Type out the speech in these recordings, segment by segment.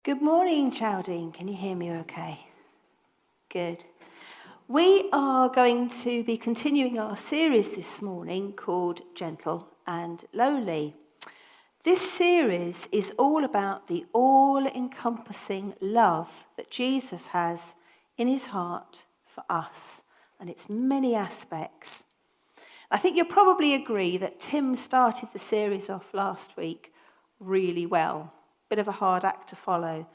Good morning, Geraldine. Can you hear me okay? Good. We are going to be continuing our series this morning called Gentle and Lowly. This series is all about the all-encompassing love that Jesus has in his heart for us and its many aspects. I think you'll probably agree that Tim started the series off last week really well. Bit of a hard act to follow.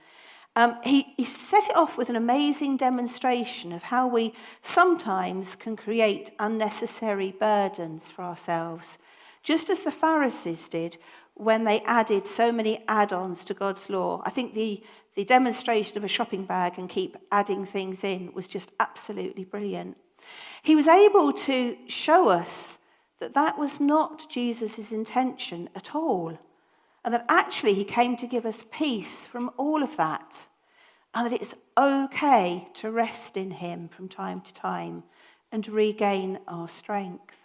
He set it off with an amazing demonstration of how we sometimes can create unnecessary burdens for ourselves, just as the Pharisees did when they added so many add-ons to God's law. I think the demonstration of a shopping bag and keep adding things in was just absolutely brilliant. He was able to show us that that was not Jesus' intention at all. And that actually he came to give us peace from all of that. And that it's okay to rest in him from time to time and regain our strength.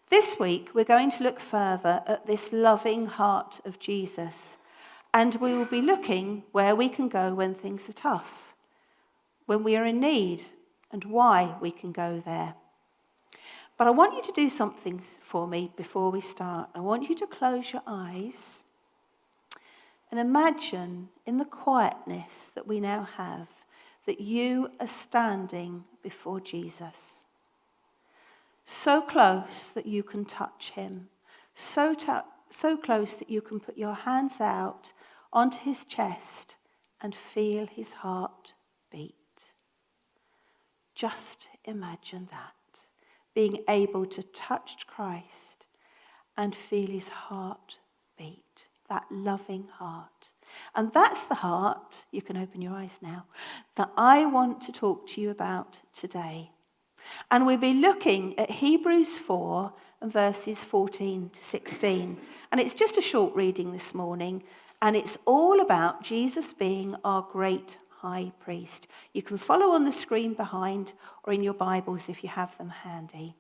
This week we're going to look further at this loving heart of Jesus. And we will be looking where we can go when things are tough, when we are in need, and why we can go there. But I want you to do something for me before we start. I want you to close your eyes and imagine in the quietness that we now have that you are standing before Jesus. So close that you can touch him. So close that you can put your hands out onto his chest and feel his heart beat. Just imagine that. Being able to touch Christ and feel his heart beat, that loving heart. And that's the heart, you can open your eyes now, that I want to talk to you about today. And we'll be looking at Hebrews 4 and verses 14 to 16. And it's just a short reading this morning, and it's all about Jesus being our great high priest. You can follow on the screen behind or in your Bibles if you have them handy.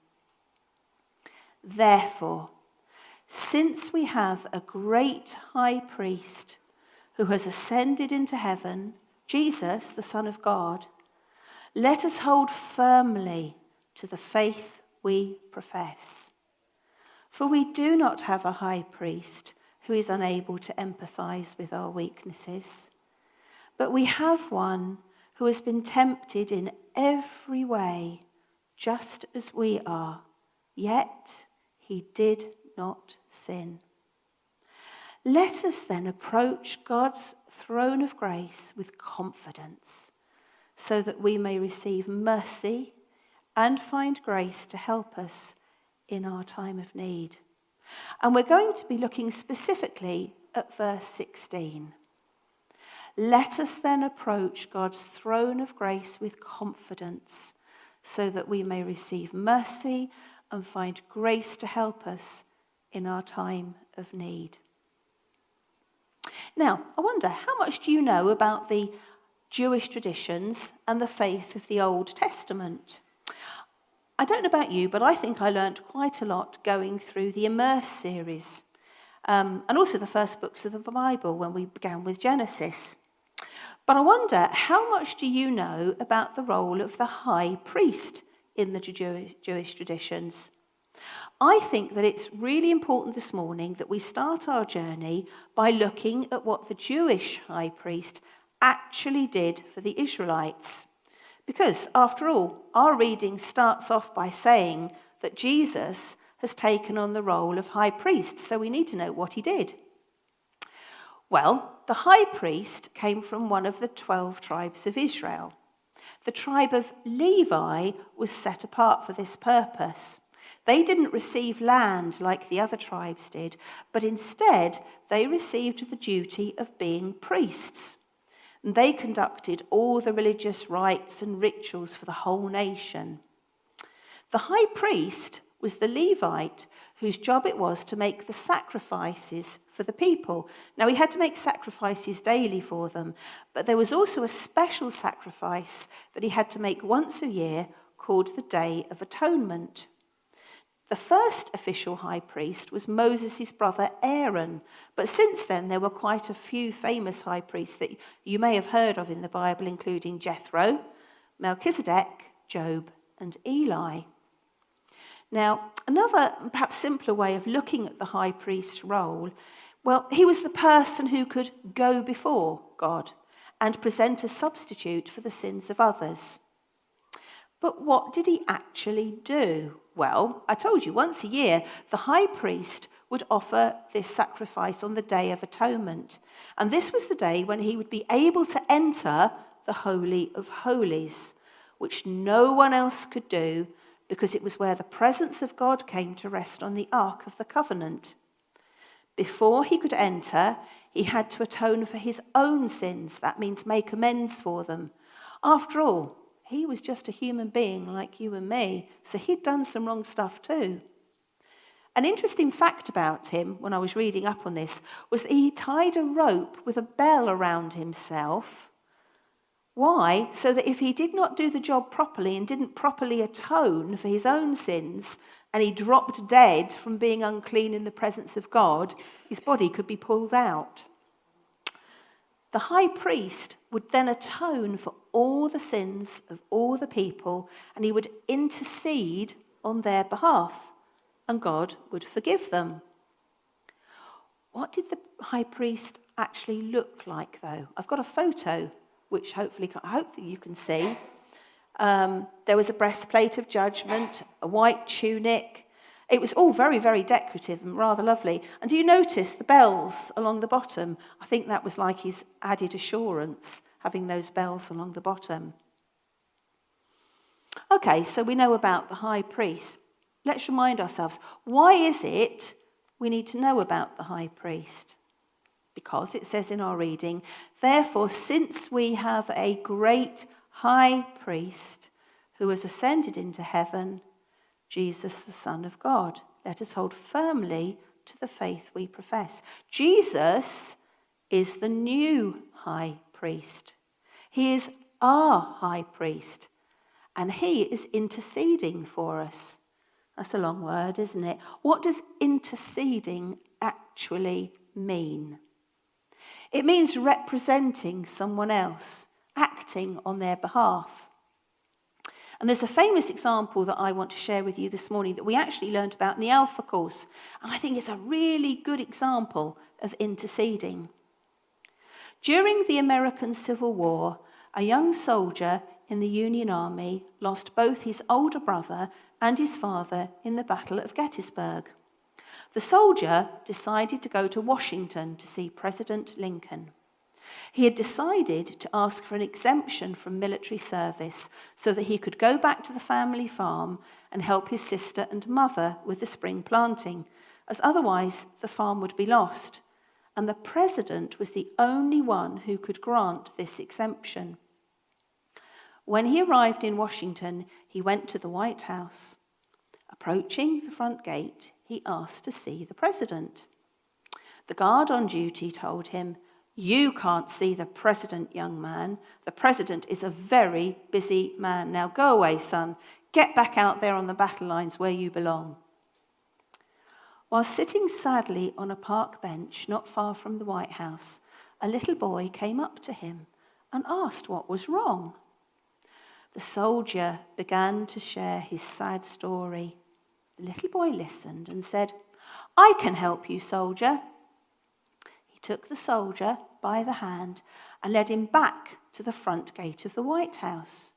Therefore, since we have a great high priest who has ascended into heaven, Jesus, the Son of God, let us hold firmly to the faith we profess. For we do not have a high priest who is unable to empathize with our weaknesses, but we have one who has been tempted in every way, just as we are, yet he did not sin. Let us then approach God's throne of grace with confidence, so that we may receive mercy and find grace to help us in our time of need. And we're going to be looking specifically at verse 16. Let us then approach God's throne of grace with confidence, so that we may receive mercy and find grace to help us in our time of need. Now, I wonder, how much do you know about the Jewish traditions and the faith of the Old Testament? I don't know about you, but I think I learnt quite a lot going through the Immerse series, and also the first books of the Bible when we began with Genesis. But I wonder, how much do you know about the role of the high priest in the Jewish traditions? I think that it's really important this morning that we start our journey by looking at what the Jewish high priest actually did for the Israelites. Because, after all, our reading starts off by saying that Jesus has taken on the role of high priest, so we need to know what he did. Well, the high priest came from one of the 12 tribes of Israel. The tribe of Levi was set apart for this purpose. They didn't receive land like the other tribes did, but instead they received the duty of being priests. And they conducted all the religious rites and rituals for the whole nation. The high priest was the Levite, whose job it was to make the sacrifices for the people. Now, he had to make sacrifices daily for them, but there was also a special sacrifice that he had to make once a year called the Day of Atonement. The first official high priest was Moses' brother Aaron, but since then there were quite a few famous high priests that you may have heard of in the Bible, including Jethro, Melchizedek, Job, and Eli. Now, another perhaps simpler way of looking at the high priest's role, well, he was the person who could go before God and present a substitute for the sins of others. But what did he actually do? Well, I told you, once a year, the high priest would offer this sacrifice on the Day of Atonement. And this was the day when he would be able to enter the Holy of Holies, which no one else could do, because it was where the presence of God came to rest on the Ark of the Covenant. Before he could enter, he had to atone for his own sins. That means make amends for them. After all, he was just a human being like you and me, so he'd done some wrong stuff too. An interesting fact about him, when I was reading up on this, was that he tied a rope with a bell around himself. Why? So that if he did not do the job properly and didn't properly atone for his own sins, and he dropped dead from being unclean in the presence of God, his body could be pulled out. The high priest would then atone for all the sins of all the people, and he would intercede on their behalf, and God would forgive them. What did the high priest actually look like, though? I've got a photo, which I hope that you can see. There was a breastplate of judgment, a white tunic. It was all very, very decorative and rather lovely. And do you notice the bells along the bottom? I think that was like his added assurance, having those bells along the bottom. Okay, so we know about the high priest. Let's remind ourselves, why is it we need to know about the high priest? Because it says in our reading, therefore, since we have a great high priest who has ascended into heaven, Jesus, the Son of God, let us hold firmly to the faith we profess. Jesus is the new high priest. He is our high priest, and he is interceding for us. That's a long word, isn't it? What does interceding actually mean? It means representing someone else, acting on their behalf. And there's a famous example that I want to share with you this morning that we actually learned about in the Alpha course. And I think it's a really good example of interceding. During the American Civil War, a young soldier in the Union Army lost both his older brother and his father in the Battle of Gettysburg. The soldier decided to go to Washington to see President Lincoln. He had decided to ask for an exemption from military service so that he could go back to the family farm and help his sister and mother with the spring planting, as otherwise the farm would be lost. And the president was the only one who could grant this exemption. When he arrived in Washington, he went to the White House. Approaching the front gate, he asked to see the president. The guard on duty told him, "You can't see the president, young man. The president is a very busy man. Now go away, son. Get back out there on the battle lines where you belong." While sitting sadly on a park bench not far from the White House, a little boy came up to him and asked what was wrong. The soldier began to share his sad story. The little boy listened and said, "I can help you, soldier." He took the soldier by the hand and led him back to the front gate of the White House.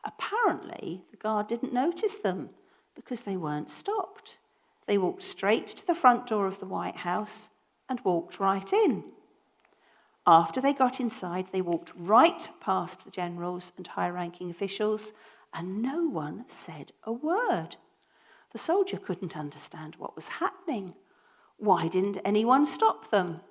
Apparently, the guard didn't notice them because they weren't stopped. They walked straight to the front door of the White House and walked right in. After they got inside, they walked right past the generals and high-ranking officials, and no one said a word. The soldier couldn't understand what was happening. Why didn't anyone stop them?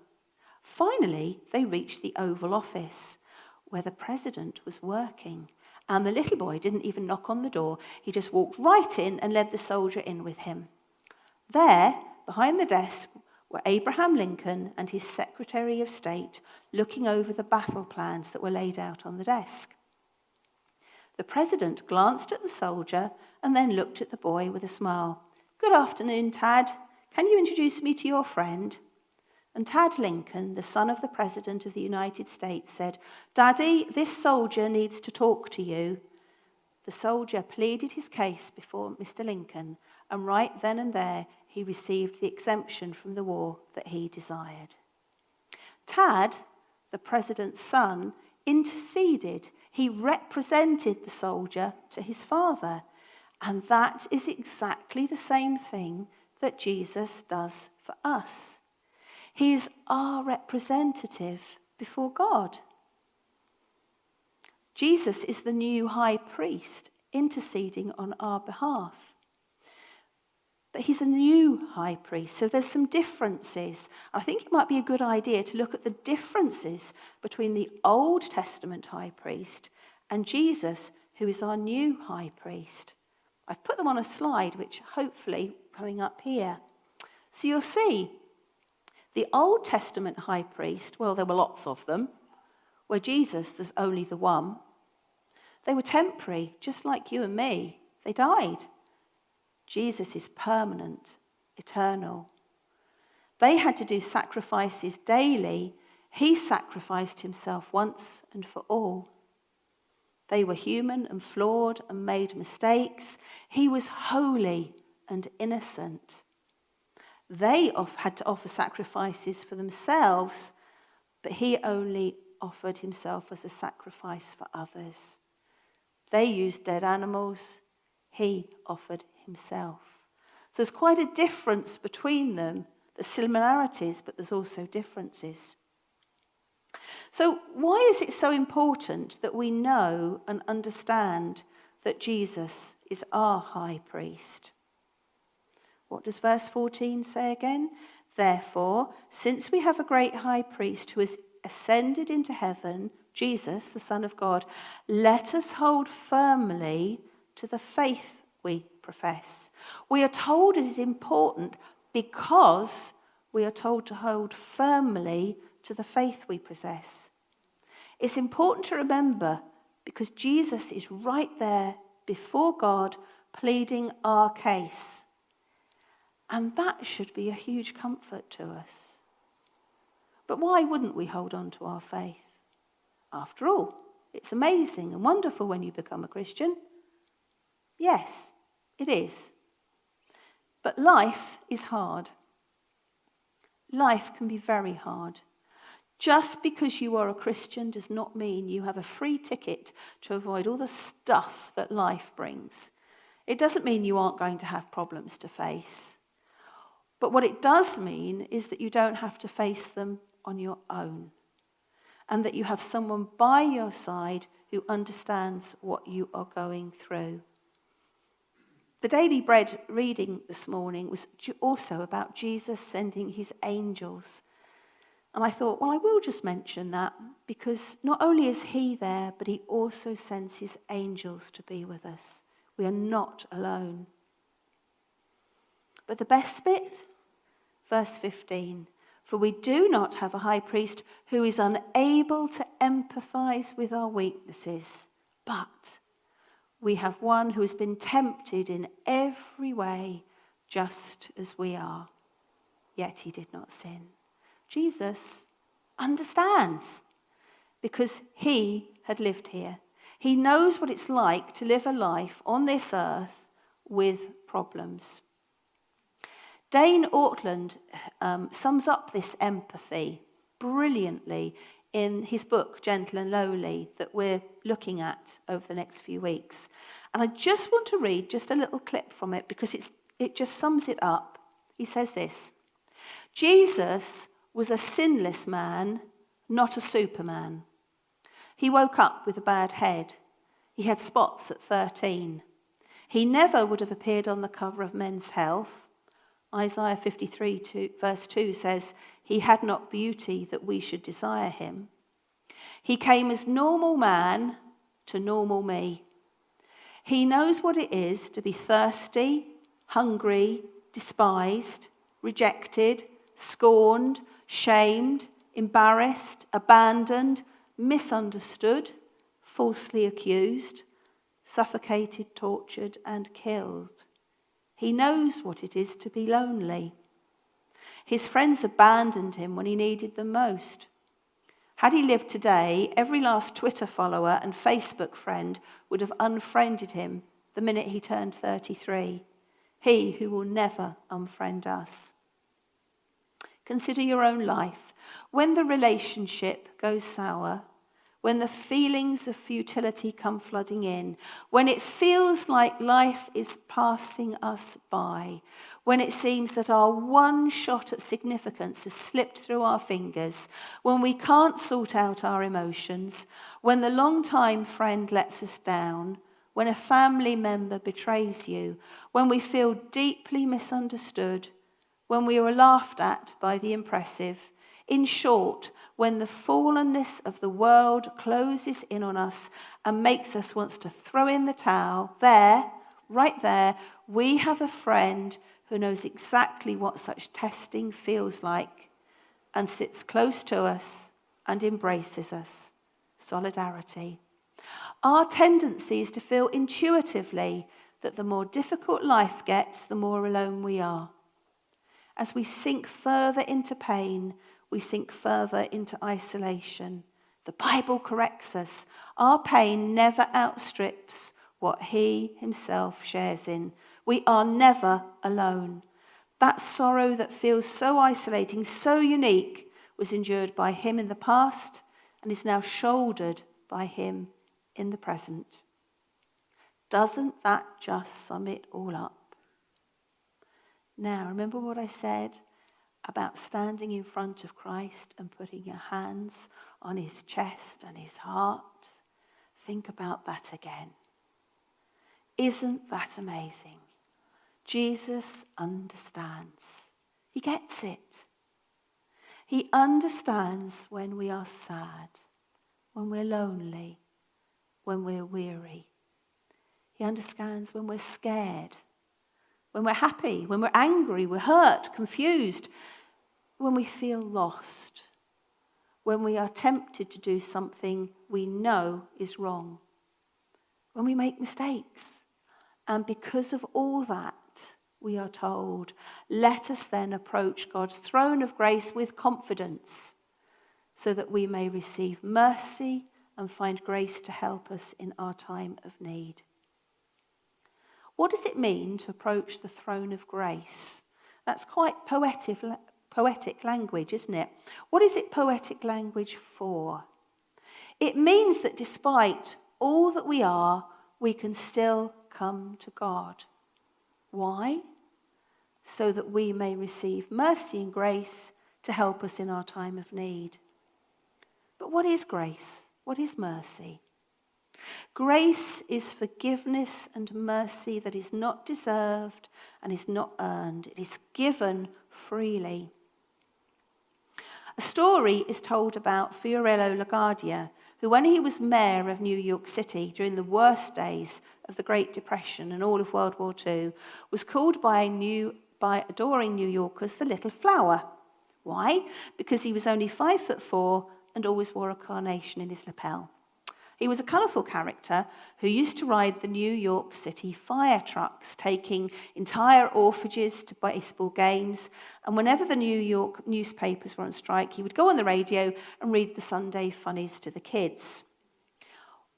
Finally, they reached the Oval Office, where the president was working, and the little boy didn't even knock on the door. He just walked right in and led the soldier in with him. There, behind the desk, were Abraham Lincoln and his Secretary of State looking over the battle plans that were laid out on the desk. The president glanced at the soldier and then looked at the boy with a smile. "Good afternoon, Tad. Can you introduce me to your friend?" And Tad Lincoln, the son of the President of the United States, said, "Daddy, this soldier needs to talk to you." The soldier pleaded his case before Mr. Lincoln, and right then and there he received the exemption from the war that he desired. Tad, the president's son, interceded. He represented the soldier to his father. And that is exactly the same thing that Jesus does for us. He is our representative before God. Jesus is the new high priest interceding on our behalf. But he's a new high priest, so there's some differences. I think it might be a good idea to look at the differences between the Old Testament high priest and Jesus, who is our new high priest. I've put them on a slide, which hopefully coming up here. So you'll see the Old Testament high priest, well, there were lots of them, where Jesus, there's only the one. They were temporary, just like you and me. They died. Jesus is permanent, eternal. They had to do sacrifices daily. He sacrificed himself once and for all. They were human and flawed and made mistakes. He was holy and innocent. They had to offer sacrifices for themselves, but he only offered himself as a sacrifice for others. They used dead animals. He offered himself. So there's quite a difference between them. There's similarities, but there's also differences. So why is it so important that we know and understand that Jesus is our high priest? What does verse 14 say again? Therefore, since we have a great high priest who has ascended into heaven, Jesus, the Son of God, let us hold firmly to the faith we profess. We are told it is important because we are told to hold firmly to the faith we possess. It's important to remember because Jesus is right there before God pleading our case. And that should be a huge comfort to us. But why wouldn't we hold on to our faith? After all, it's amazing and wonderful when you become a Christian. Yes, it is. But life is hard. Life can be very hard. Just because you are a Christian does not mean you have a free ticket to avoid all the stuff that life brings. It doesn't mean you aren't going to have problems to face. But what it does mean is that you don't have to face them on your own, and that you have someone by your side who understands what you are going through. The Daily Bread reading this morning was also about Jesus sending his angels. And I thought, well, I will just mention that because not only is he there, but he also sends his angels to be with us. We are not alone. But the best bit, verse 15, for we do not have a high priest who is unable to empathize with our weaknesses, but we have one who has been tempted in every way, just as we are, yet he did not sin. Jesus understands because he had lived here. He knows what it's like to live a life on this earth with problems. Dane Ortland sums up this empathy brilliantly in his book, Gentle and Lowly, that we're looking at over the next few weeks. And I just want to read just a little clip from it because it just sums it up. He says this: Jesus was a sinless man, not a superman. He woke up with a bad head. He had spots at 13. He never would have appeared on the cover of Men's Health. Isaiah 53 verse 2 says, he had not beauty that we should desire him. He came as normal man to normal me. He knows what it is to be thirsty, hungry, despised, rejected, scorned, shamed, embarrassed, abandoned, misunderstood, falsely accused, suffocated, tortured, and killed. He knows what it is to be lonely. His friends abandoned him when he needed them most. Had he lived today, every last Twitter follower and Facebook friend would have unfriended him the minute he turned 33. He who will never unfriend us. Consider your own life. When the relationship goes sour, when the feelings of futility come flooding in, when it feels like life is passing us by, when it seems that our one shot at significance has slipped through our fingers, when we can't sort out our emotions, when the long-time friend lets us down, when a family member betrays you, when we feel deeply misunderstood, when we are laughed at by the impressive, in short, when the fallenness of the world closes in on us and makes us want to throw in the towel, right there, we have a friend who knows exactly what such testing feels like and sits close to us and embraces us. Solidarity. Our tendency is to feel intuitively that the more difficult life gets, the more alone we are. As we sink further into pain, we sink further into isolation. The Bible corrects us. Our pain never outstrips what he himself shares in. We are never alone. That sorrow that feels so isolating, so unique, was endured by him in the past and is now shouldered by him in the present. Doesn't that just sum it all up? Now, remember what I said about standing in front of Christ and putting your hands on his chest and his heart? Think about that again. Isn't that amazing? Jesus understands. He gets it. He understands when we are sad, when we're lonely, when we're weary. He understands when we're scared, when we're happy, when we're angry, we're hurt, confused, when we feel lost, when we are tempted to do something we know is wrong, when we make mistakes. And because of all that, we are told, let us then approach God's throne of grace with confidence so that we may receive mercy and find grace to help us in our time of need. What does it mean to approach the throne of grace? That's quite poetic language, isn't it? What is it poetic language for? It means that despite all that we are, we can still come to God. Why? So that we may receive mercy and grace to help us in our time of need. But what is grace? What is mercy? Grace is forgiveness and mercy that is not deserved and is not earned. It is given freely. A story is told about Fiorello LaGuardia, who, when he was mayor of New York City during the worst days of the Great Depression and all of World War II, was called by adoring New Yorkers the Little Flower. Why? Because he was only 5'4" and always wore a carnation in his lapel. He was a colourful character who used to ride the New York City fire trucks, taking entire orphanages to baseball games. And whenever the New York newspapers were on strike, he would go on the radio and read the Sunday funnies to the kids.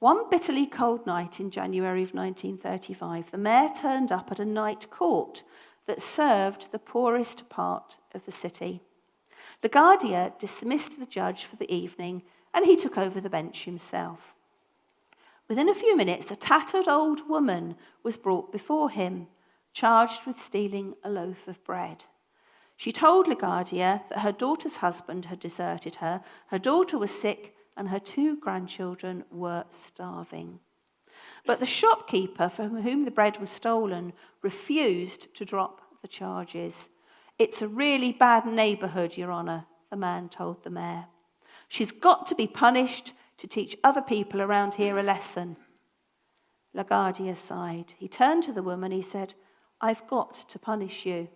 One bitterly cold night in January of 1935, the mayor turned up at a night court that served the poorest part of the city. LaGuardia dismissed the judge for the evening, and he took over the bench himself. Within a few minutes, a tattered old woman was brought before him, charged with stealing a loaf of bread. She told LaGuardia that her daughter's husband had deserted her, her daughter was sick, and her 2 grandchildren were starving. But the shopkeeper from whom the bread was stolen refused to drop the charges. "It's a really bad neighbourhood, Your Honour," the man told the mayor. "She's got to be punished to teach other people around here a lesson." LaGuardia sighed. He turned to the woman. He said, "I've got to punish you.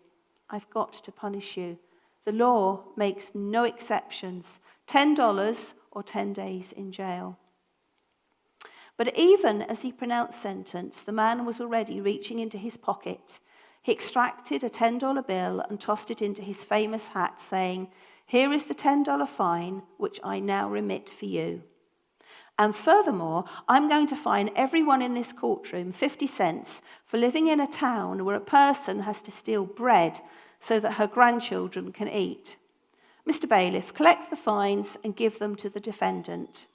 I've got to punish you. The law makes no exceptions. $10 or 10 days in jail." But even as he pronounced sentence, the man was already reaching into his pocket. He extracted a $10 bill and tossed it into his famous hat, saying, "Here is the $10 fine, which I now remit for you. And furthermore, I'm going to fine everyone in this courtroom 50 cents for living in a town where a person has to steal bread so that her grandchildren can eat. Mr. Bailiff, collect the fines and give them to the defendant."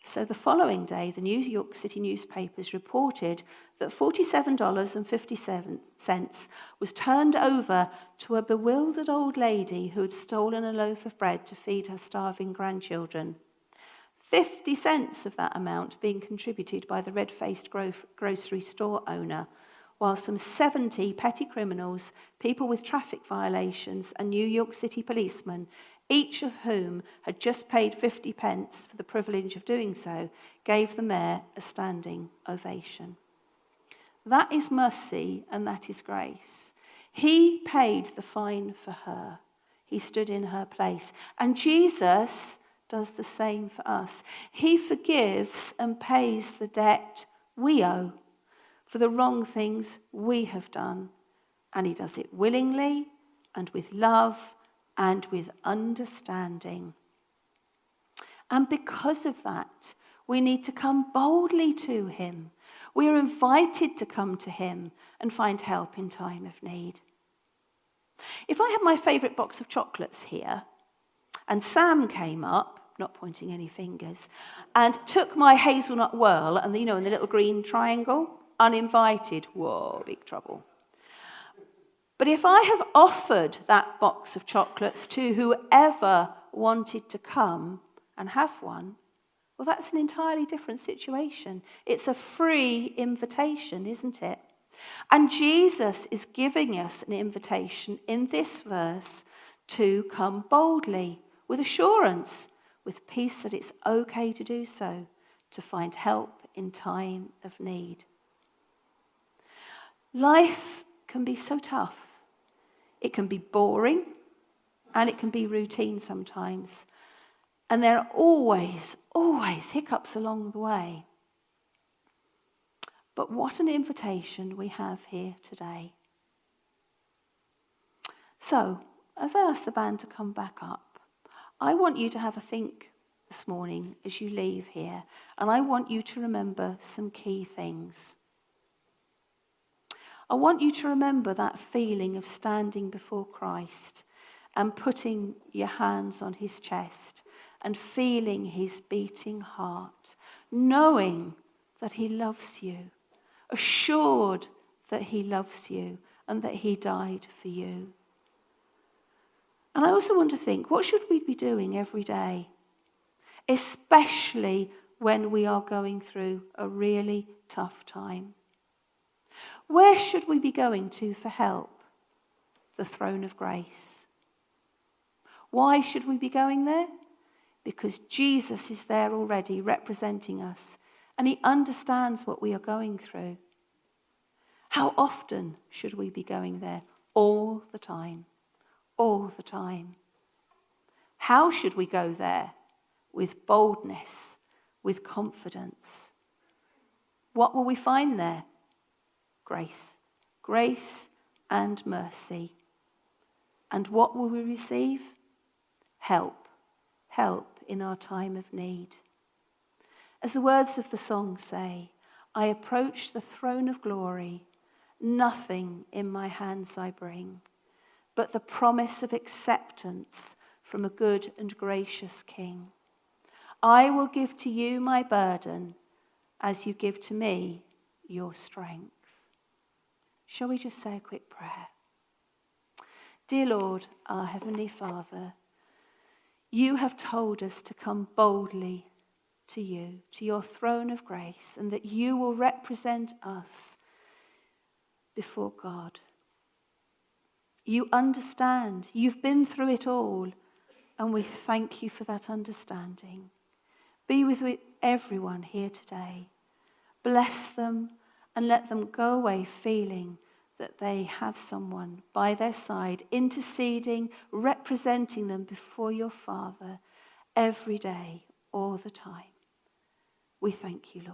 So the following day, the New York City newspapers reported that $47.57 was turned over to a bewildered old lady who had stolen a loaf of bread to feed her starving grandchildren. 50 cents of that amount being contributed by the red-faced grocery store owner, while some 70 petty criminals, people with traffic violations, and New York City policemen, each of whom had just paid 50 pence for the privilege of doing so, gave the mayor a standing ovation. That is mercy and that is grace. He paid the fine for her. He stood in her place. And Jesus does the same for us. He forgives and pays the debt we owe for the wrong things we have done. And he does it willingly and with love and with understanding. And because of that, we need to come boldly to him. We are invited to come to him and find help in time of need. If I had my favourite box of chocolates here, and Sam came up, not pointing any fingers, and took my hazelnut whirl, and in the little green triangle, uninvited, whoa, big trouble. But if I have offered that box of chocolates to whoever wanted to come and have one, well, that's an entirely different situation. It's a free invitation, isn't it? And Jesus is giving us an invitation in this verse to come boldly, with assurance, with peace that it's okay to do so, to find help in time of need. Life can be so tough. It can be boring and it can be routine sometimes. And there are always hiccups along the way. But what an invitation we have here today. So, as I ask the band to come back up, I want you to have a think this morning as you leave here, and I want you to remember some key things. I want you to remember that feeling of standing before Christ and putting your hands on his chest and feeling his beating heart, knowing that he loves you, assured that he loves you and that he died for you. And I also want to think, what should we be doing every day, especially when we are going through a really tough time? Where should we be going to for help? The throne of grace. Why should we be going there? Because Jesus is there already representing us, and he understands what we are going through. How often should we be going there? All the time. All the time. How should we go there? With boldness, with confidence. What will we find there? Grace. Grace and mercy. And what will we receive? Help. Help in our time of need. As the words of the song say, I approach the throne of glory, nothing in my hands I bring, but the promise of acceptance from a good and gracious King. I will give to you my burden as you give to me your strength. Shall we just say a quick prayer? Dear Lord, our Heavenly Father, you have told us to come boldly to you, to your throne of grace, and that you will represent us before God. You understand. You've been through it all, and we thank you for that understanding. Be with everyone here today. Bless them and let them go away feeling that they have someone by their side, interceding, representing them before your Father every day, all the time. We thank you, Lord.